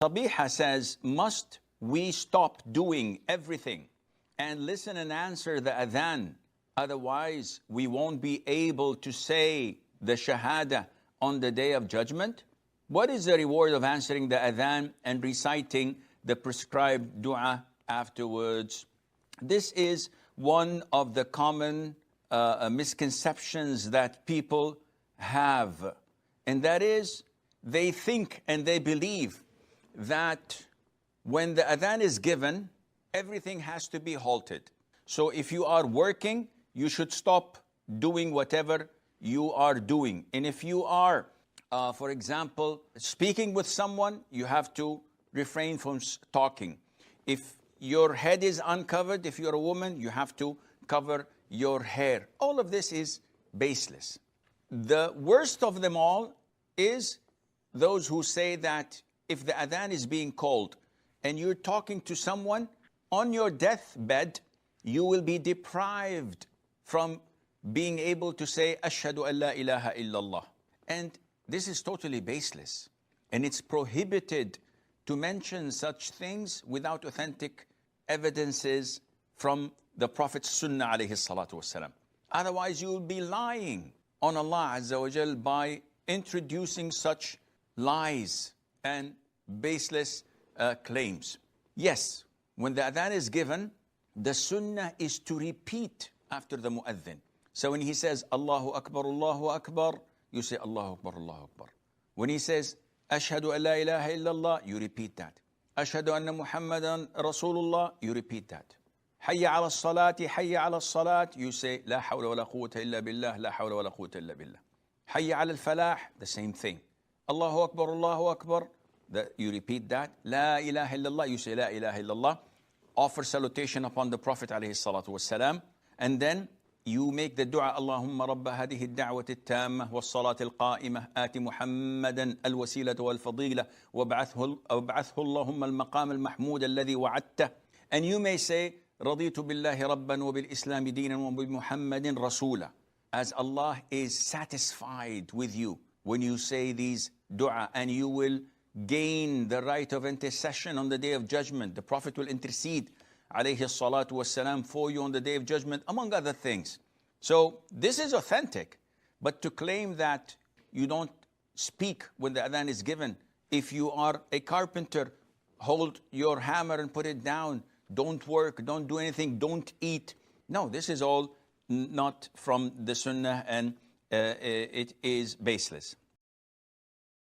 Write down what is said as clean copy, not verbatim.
Tabiha says, must we stop doing everything and listen and answer the adhan? Otherwise, we won't be able to say the shahada on the day of judgment. What is the reward of answering the adhan and reciting the prescribed dua afterwards? This is one of the common misconceptions that people have. And that is, they think and they believe that when the adhan is given, everything has to be halted. So if you are working, you should stop doing whatever you are doing. And if you are, for example, speaking with someone, you have to refrain from talking. If your head is uncovered, if you're a woman, you have to cover your hair. All of this is baseless. The worst of them all is those who say that if the adhan is being called and you're talking to someone on your deathbed, you will be deprived from being able to say, Ashhadu an la ilaha illallah. And this is totally baseless. And it's prohibited to mention such things without authentic evidences from the Prophet's Sunnah alayhi salatu wasalam. Otherwise, you will be lying on Allah Azza wa Jal by introducing such lies and baseless claims. Yes, when the adhan is given, the sunnah is to repeat after the mu'adhin. So when he says, Allahu Akbar, you say, Allahu Akbar, Allahu Akbar. When he says, Ashhadu an la ilaha illallah, you repeat that. Ashhadu anna Muhammadan Rasulullah, you repeat that. Hayya ala salati, hayya ala salat, you say, La hawla wa la quwwata illa billah, la hawla wa la quwwata illa billah. Hayya ala al-falah, the same thing. Allahu Akbar, you repeat that. La ilaha illallah, you say, La ilaha illallah. Offer salutation upon the Prophet alayhi salatu wasalam. And then you make the dua, Allahumma rabba hadihi ad-da'wati at-tammah was-salati al-qa'imah ati Muhammadan al-wasilata wal-fadila wab'athhu Allahumma al-maqam al-mahmud alladhi wa'adta. And you may say, Raditu billahi rabban wa bil-islami dinan wa bi-Muhammadin rasula. As Allah is satisfied with you when you say these dua, and you will gain the right of intercession on the day of judgment. The Prophet will intercede alayhi salatu wasalam for you on the day of judgment, among other things. So this is authentic. But to claim that you don't speak when the adhan is given, if you are a carpenter, hold your hammer and put it down, don't work, don't do anything, don't eat. No, this is all not from the sunnah, and it is baseless.